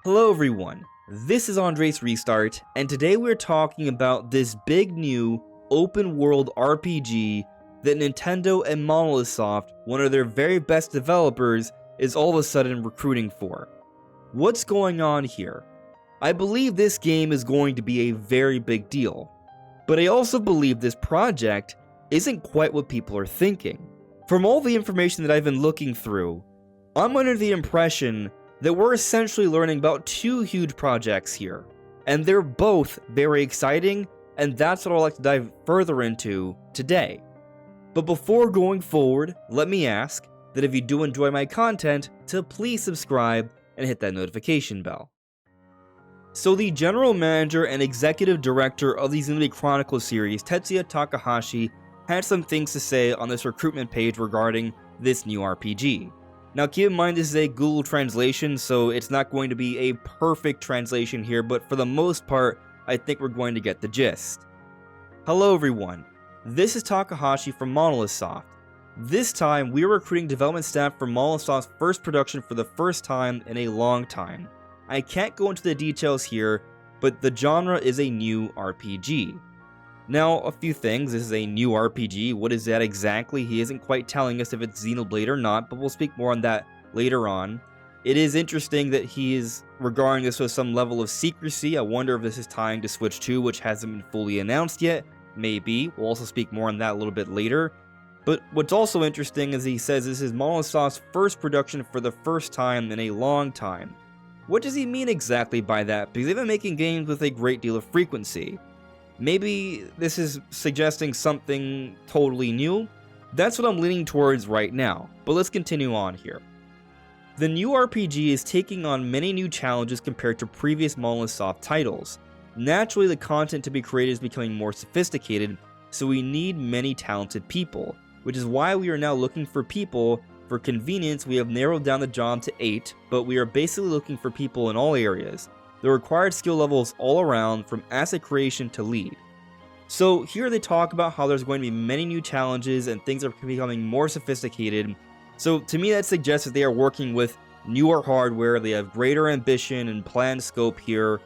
Hello everyone, this is AndresRestart, and today we're talking about this big new open world RPG that Nintendo and Monolith Soft, one of their very best developers, is all of a sudden recruiting for. What's going on here? I believe this game is going to be a very big deal, but I also believe this project isn't quite what people are thinking. From all the information that I've been looking through, I'm under the impression that we're essentially learning about two huge projects here, and they're both very exciting, and that's what I'd like to dive further into today. But before going forward, let me ask that if you do enjoy my content, to please subscribe and hit that notification bell. So the general manager and executive director of the Xenoblade Chronicles series, Tetsuya Takahashi, had some things to say on this recruitment page regarding this new RPG. Now keep in mind this is a Google translation, so it's not going to be a perfect translation here, but for the most part, I think we're going to get the gist. Hello everyone, this is Takahashi from Monolith Soft. This time, we are recruiting development staff for Monolith Soft's first production for the first time in a long time. I can't go into the details here, but the genre is a new RPG. Now, a few things. This is a new RPG. What is that exactly? He isn't quite telling us if it's Xenoblade or not, but we'll speak more on that later on. It is interesting that he is regarding this with some level of secrecy. I wonder if this is tying to Switch 2, which hasn't been fully announced yet. Maybe. We'll also speak more on that a little bit later. But what's also interesting is he says this is Monolith Soft's first production for the first time in a long time. What does he mean exactly by that? Because they've been making games with a great deal of frequency. Maybe this is suggesting something totally new? That's what I'm leaning towards right now, but let's continue on here. The new RPG is taking on many new challenges compared to previous Monolith Soft titles. Naturally, the content to be created is becoming more sophisticated, so we need many talented people, which is why we are now looking for people. For convenience, we have narrowed down the job to 8, but we are basically looking for people in all areas. The required skill levels all around, from asset creation to lead. So here they talk about how there's going to be many new challenges and things are becoming more sophisticated. So to me that suggests that they are working with newer hardware, they have greater ambition and planned scope here.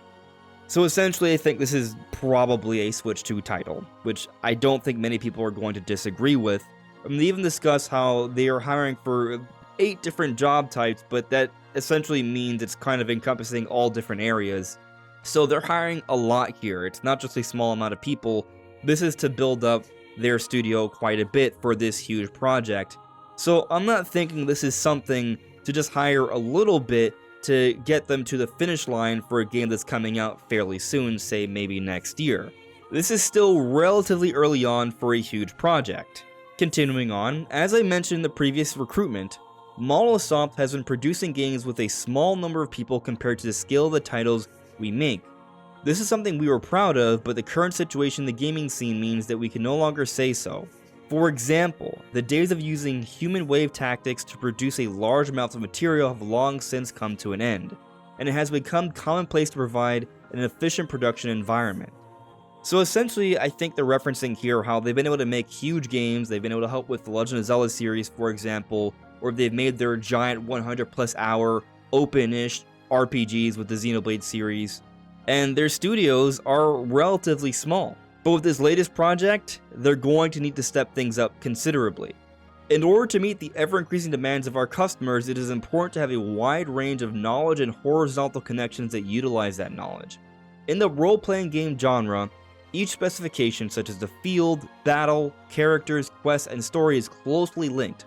So essentially I think this is probably a Switch 2 title, which I don't think many people are going to disagree with. They even discuss how they are hiring for 8 different job types, but that essentially means it's kind of encompassing all different areas. So they're hiring a lot here. It's not just a small amount of people. This is to build up their studio quite a bit for this huge project. So I'm not thinking this is something to just hire a little bit to get them to the finish line for a game that's coming out fairly soon, say maybe next year. This is still relatively early on for a huge project. Continuing on, as I mentioned in the previous recruitment, Monolith Soft has been producing games with a small number of people compared to the scale of the titles we make. This is something we were proud of, but the current situation in the gaming scene means that we can no longer say so. For example, the days of using human wave tactics to produce a large amount of material have long since come to an end, and it has become commonplace to provide an efficient production environment. So essentially, I think they're referencing here how they've been able to make huge games, they've been able to help with the Legend of Zelda series, for example, or they've made their giant 100+ hour open-ish RPGs with the Xenoblade series, and their studios are relatively small. But with this latest project, they're going to need to step things up considerably. In order to meet the ever-increasing demands of our customers, it is important to have a wide range of knowledge and horizontal connections that utilize that knowledge. In the role-playing game genre, each specification, such as the field, battle, characters, quests, and story, is closely linked.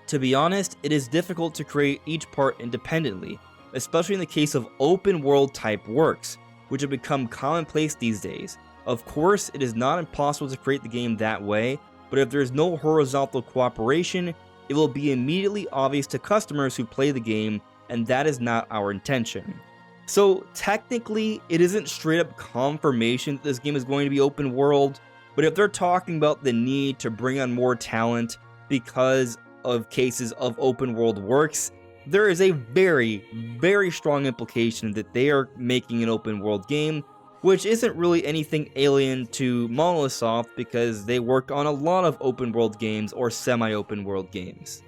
To be honest, it is difficult to create each part independently, especially in the case of open world type works, which have become commonplace these days. Of course, it is not impossible to create the game that way, but if there is no horizontal cooperation, it will be immediately obvious to customers who play the game, and that is not our intention. So technically, it isn't straight up confirmation that this game is going to be open world, but if they're talking about the need to bring on more talent because of cases of open world works, there is a very, very strong implication that they are making an open world game, which isn't really anything alien to Monolith Soft because they worked on a lot of open world games or semi-open world games.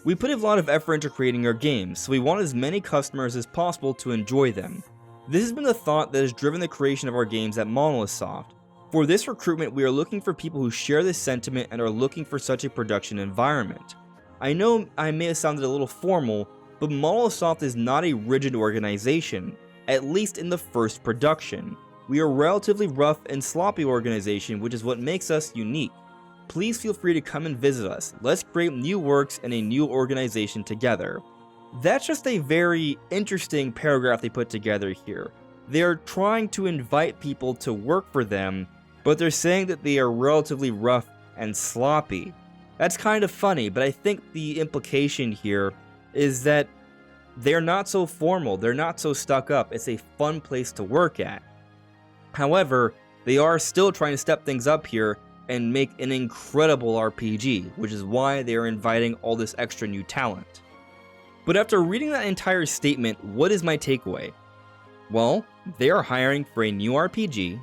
We put a lot of effort into creating our games, so we want as many customers as possible to enjoy them. This has been the thought that has driven the creation of our games at Monolith Soft. For this recruitment, we are looking for people who share this sentiment and are looking for such a production environment. I know I may have sounded a little formal, but Monolith Soft is not a rigid organization, at least in the first production. We are a relatively rough and sloppy organization, which is what makes us unique. Please feel free to come and visit us. Let's create new works and a new organization together. That's just a very interesting paragraph they put together here. They're trying to invite people to work for them, but they're saying that they are relatively rough and sloppy. That's kind of funny, but I think the implication here is that they're not so formal, they're not so stuck up. It's a fun place to work at. However, they are still trying to step things up here and make an incredible RPG, which is why they are inviting all this extra new talent. But after reading that entire statement, what is my takeaway? Well, they are hiring for a new RPG,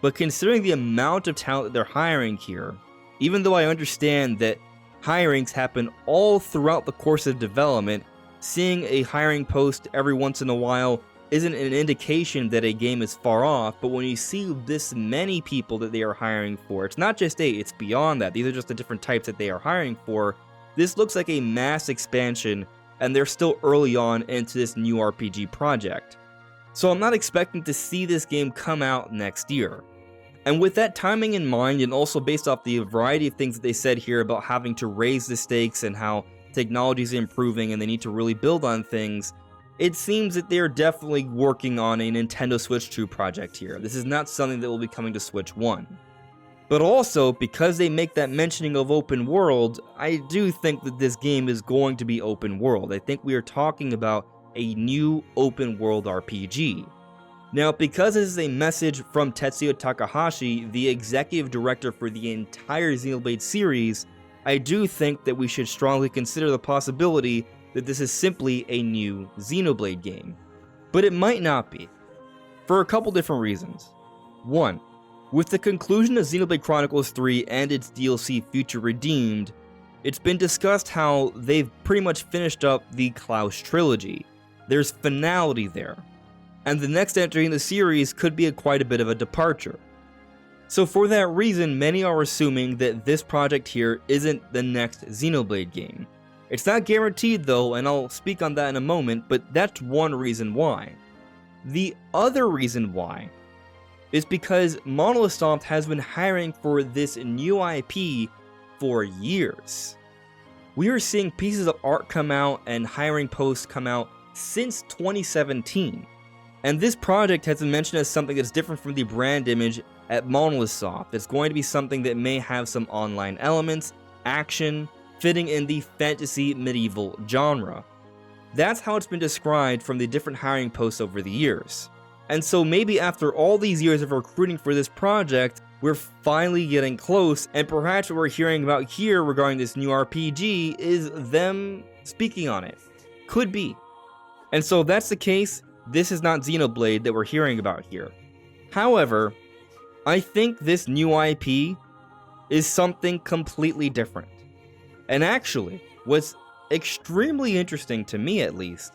but considering the amount of talent that they're hiring here, even though I understand that hirings happen all throughout the course of development, seeing a hiring post every once in a while isn't an indication that a game is far off, but when you see this many people that they are hiring for, it's not just it's beyond that. These are just the different types that they are hiring for. This looks like a mass expansion, and they're still early on into this new RPG project. So I'm not expecting to see this game come out next year. And with that timing in mind, and also based off the variety of things that they said here about having to raise the stakes and how technology is improving and they need to really build on things, it seems that they're definitely working on a Nintendo Switch 2 project here. This is not something that will be coming to Switch 1. But also, because they make that mentioning of open world, I do think that this game is going to be open world. I think we are talking about a new open world RPG. Now, because this is a message from Tetsuya Takahashi, the executive director for the entire Xenoblade series, I do think that we should strongly consider the possibility that this is simply a new Xenoblade game. But it might not be, for a couple different reasons. One, with the conclusion of Xenoblade Chronicles 3 and its DLC Future Redeemed, it's been discussed how they've pretty much finished up the Klaus trilogy. There's finality there, and the next entry in the series could be quite a bit of a departure. So for that reason, many are assuming that this project here isn't the next Xenoblade game. It's not guaranteed though, and I'll speak on that in a moment, but that's one reason why. The other reason why is because Monolith Soft has been hiring for this new IP for years. We are seeing pieces of art come out and hiring posts come out since 2017. And this project has been mentioned as something that's different from the brand image at Monolith Soft. It's going to be something that may have some online elements, action, fitting in the fantasy medieval genre. That's how it's been described from the different hiring posts over the years. And so maybe after all these years of recruiting for this project, we're finally getting close, and perhaps what we're hearing about here regarding this new RPG is them speaking on it. Could be. And so if that's the case, this is not Xenoblade that we're hearing about here. However, I think this new IP is something completely different. And actually, what's extremely interesting to me at least,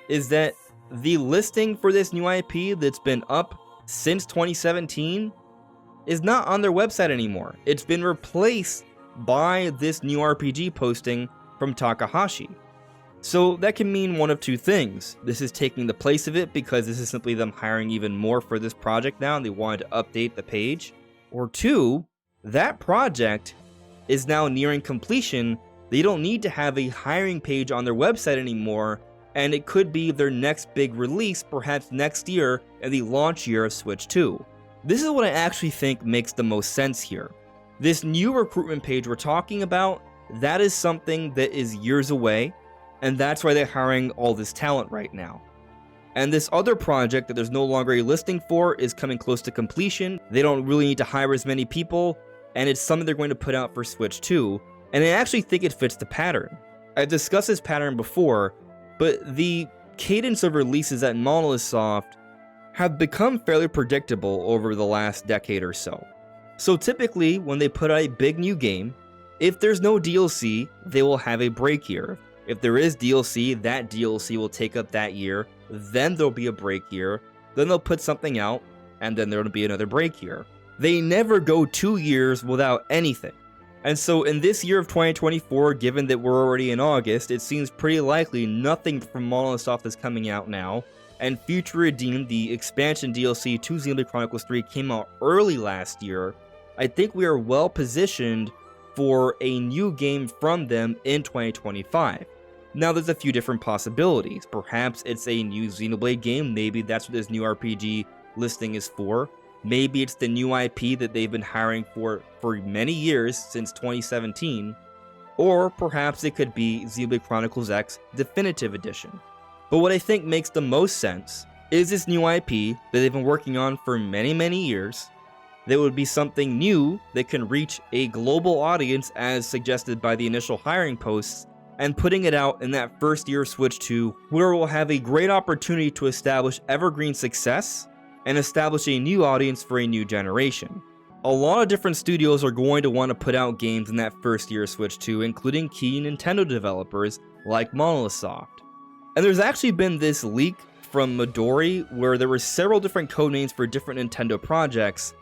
is that the listing for this new IP that's been up since 2017 is not on their website anymore. It's been replaced by this new RPG posting from Takahashi. So that can mean one of two things. This is taking the place of it because this is simply them hiring even more for this project now and they wanted to update the page. Or two, that project is now nearing completion. They don't need to have a hiring page on their website anymore, and it could be their next big release, perhaps next year in the launch year of Switch 2. This is what I actually think makes the most sense here. This new recruitment page we're talking about, that is something that is years away, and that's why they're hiring all this talent right now. And this other project that there's no longer a listing for is coming close to completion. They don't really need to hire as many people, and it's something they're going to put out for Switch 2, and I actually think it fits the pattern. I've discussed this pattern before, but the cadence of releases at Monolith Soft have become fairly predictable over the last decade or so. So typically, when they put out a big new game, if there's no DLC, they will have a break year. If there is DLC, that DLC will take up that year, then there'll be a break year, then they'll put something out, and then there'll be another break year. They never go 2 years without anything. And so in this year of 2024, given that we're already in August, it seems pretty likely nothing from Monolith Soft is coming out now, and Future Redeemed, the expansion DLC to Xenoblade Chronicles 3, came out early last year. I think we are well positioned for a new game from them in 2025. Now there's a few different possibilities. Perhaps it's a new Xenoblade game, maybe that's what this new RPG listing is for. Maybe it's the new IP that they've been hiring for many years, since 2017. Or perhaps it could be Xenoblade Chronicles X Definitive Edition. But what I think makes the most sense is this new IP that they've been working on for many years, that would be something new that can reach a global audience as suggested by the initial hiring posts, and putting it out in that first year of Switch 2, where we'll have a great opportunity to establish evergreen success and establish a new audience for a new generation. A lot of different studios are going to want to put out games in that first year of Switch 2, including key Nintendo developers like Monolith Soft. And there's actually been this leak from Midori where there were several different codenames for different Nintendo projects,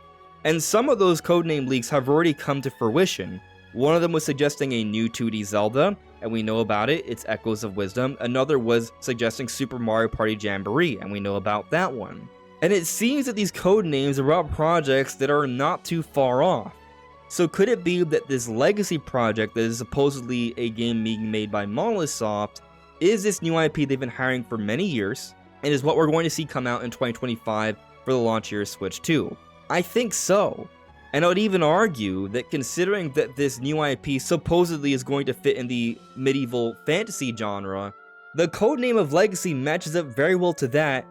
and some of those codename leaks have already come to fruition. One of them was suggesting a new 2D Zelda, and we know about it, it's Echoes of Wisdom. Another was suggesting Super Mario Party Jamboree, and we know about that one. And it seems that these codenames are about projects that are not too far off. So could it be that this legacy project that is supposedly a game being made by Monolith Soft is this new IP they've been hiring for many years, and is what we're going to see come out in 2025 for the launch year of Switch 2? I think so. And I would even argue that considering that this new IP supposedly is going to fit in the medieval fantasy genre, the codename of Legacy matches up very well to that,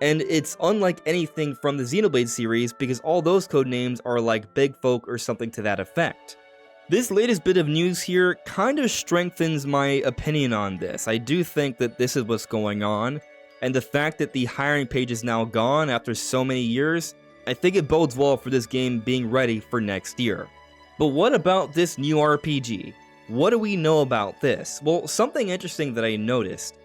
and it's unlike anything from the Xenoblade series because all those codenames are like Big Folk or something to that effect. This latest bit of news here kind of strengthens my opinion on this. I do think that this is what's going on, and the fact that the hiring page is now gone after so many years, I think it bodes well for this game being ready for next year. But what about this new RPG? What do we know about this? Well, something interesting that I noticed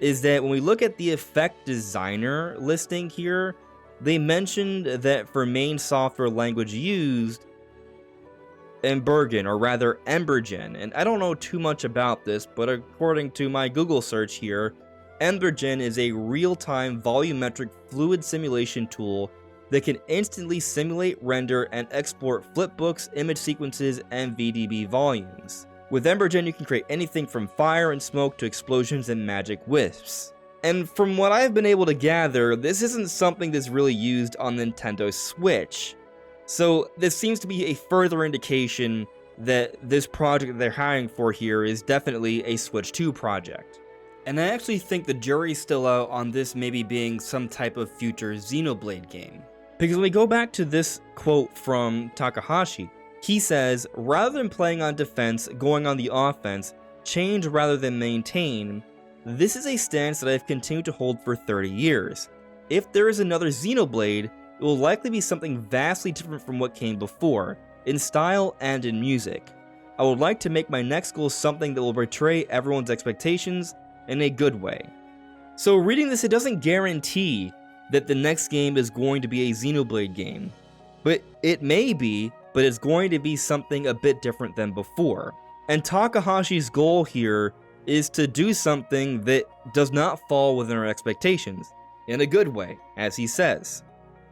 is that when we look at the effect designer listing here, they mentioned that for main software language used, Embergen, or rather Embergen, and I don't know too much about this, but according to my Google search here, Embergen is a real-time volumetric fluid simulation tool that can instantly simulate, render, and export flipbooks, image sequences, and VDB volumes. With Embergen, you can create anything from fire and smoke to explosions and magic wisps. And from what I've been able to gather, this isn't something that's really used on Nintendo Switch. So this seems to be a further indication that this project they're hiring for here is definitely a Switch 2 project. And I actually think the jury's still out on this maybe being some type of future Xenoblade game. Because when we go back to this quote from Takahashi, he says, rather than playing on defense, going on the offense, change rather than maintain, this is a stance that I've continued to hold for 30 years. If there is another Xenoblade, it will likely be something vastly different from what came before, in style and in music. I would like to make my next goal something that will betray everyone's expectations in a good way. So reading this, it doesn't guarantee that the next game is going to be a Xenoblade game. But it may be, but it's going to be something a bit different than before. And Takahashi's goal here is to do something that does not fall within our expectations, in a good way, as he says.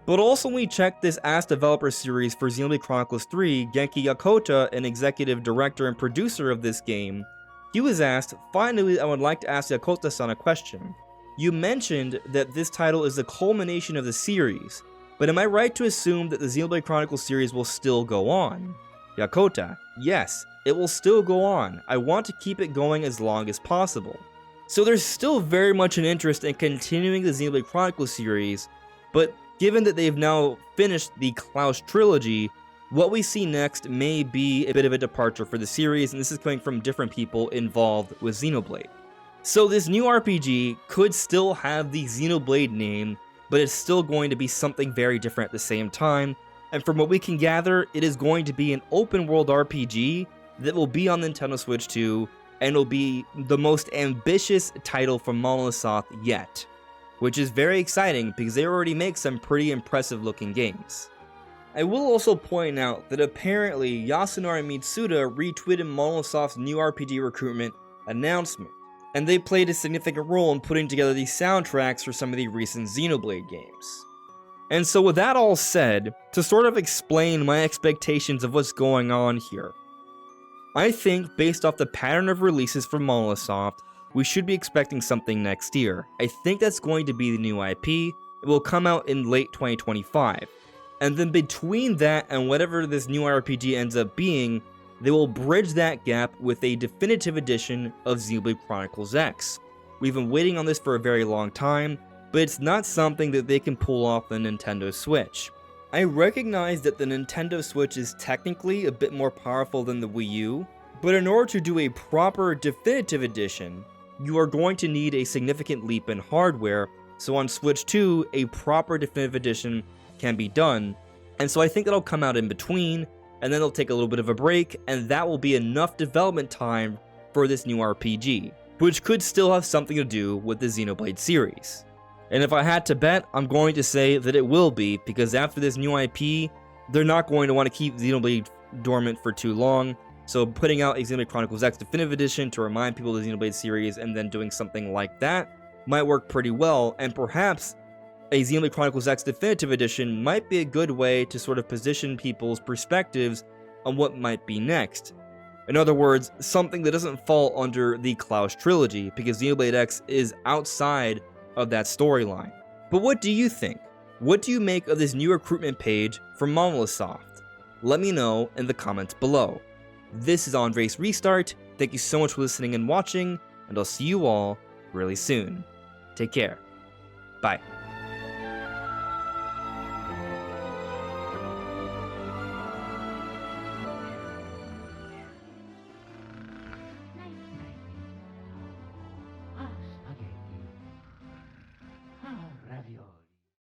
But also when we check this Ask Developer series for Xenoblade Chronicles 3, Genki Yakota, an executive director and producer of this game, he was asked, finally I would like to ask Yakota-san a question. You mentioned that this title is the culmination of the series, but am I right to assume that the Xenoblade Chronicles series will still go on? Yakota, yes, it will still go on. I want to keep it going as long as possible. So there's still very much an interest in continuing the Xenoblade Chronicles series, but given that they've now finished the Klaus trilogy, what we see next may be a bit of a departure for the series, and this is coming from different people involved with Xenoblade. So this new RPG could still have the Xenoblade name, but it's still going to be something very different at the same time. And from what we can gather, it is going to be an open world RPG that will be on Nintendo Switch 2, and will be the most ambitious title from Monolith Soft yet, which is very exciting because they already make some pretty impressive looking games. I will also point out that apparently Yasunari Mitsuda retweeted Monolith Soft's new RPG recruitment announcement, and they played a significant role in putting together these soundtracks for some of the recent Xenoblade games. And so with that all said, to sort of explain my expectations of what's going on here, I think based off the pattern of releases from Monolith Soft, we should be expecting something next year. I think that's going to be the new IP. It will come out in late 2025. And then between that and whatever this new RPG ends up being, they will bridge that gap with a definitive edition of Xenoblade Chronicles X. We've been waiting on this for a very long time, but it's not something that they can pull off the Nintendo Switch. I recognize that the Nintendo Switch is technically a bit more powerful than the Wii U, but in order to do a proper definitive edition, you are going to need a significant leap in hardware, so on Switch 2, a proper definitive edition can be done, and so I think that'll come out in between, and then they'll take a little bit of a break, and that will be enough development time for this new RPG, which could still have something to do with the Xenoblade series. And if I had to bet, I'm going to say that it will be, because after this new IP, they're not going to want to keep Xenoblade dormant for too long, so putting out a Xenoblade Chronicles X Definitive Edition to remind people of the Xenoblade series and then doing something like that might work pretty well, and perhaps a Xenoblade Chronicles X Definitive Edition might be a good way to sort of position people's perspectives on what might be next. In other words, something that doesn't fall under the Klaus trilogy, because Xenoblade X is outside of that storyline. But what do you think? What do you make of this new recruitment page from Monolith Soft? Let me know in the comments below. This is AndresRestart. Thank you so much for listening and watching, and I'll see you all really soon. Take care. Bye.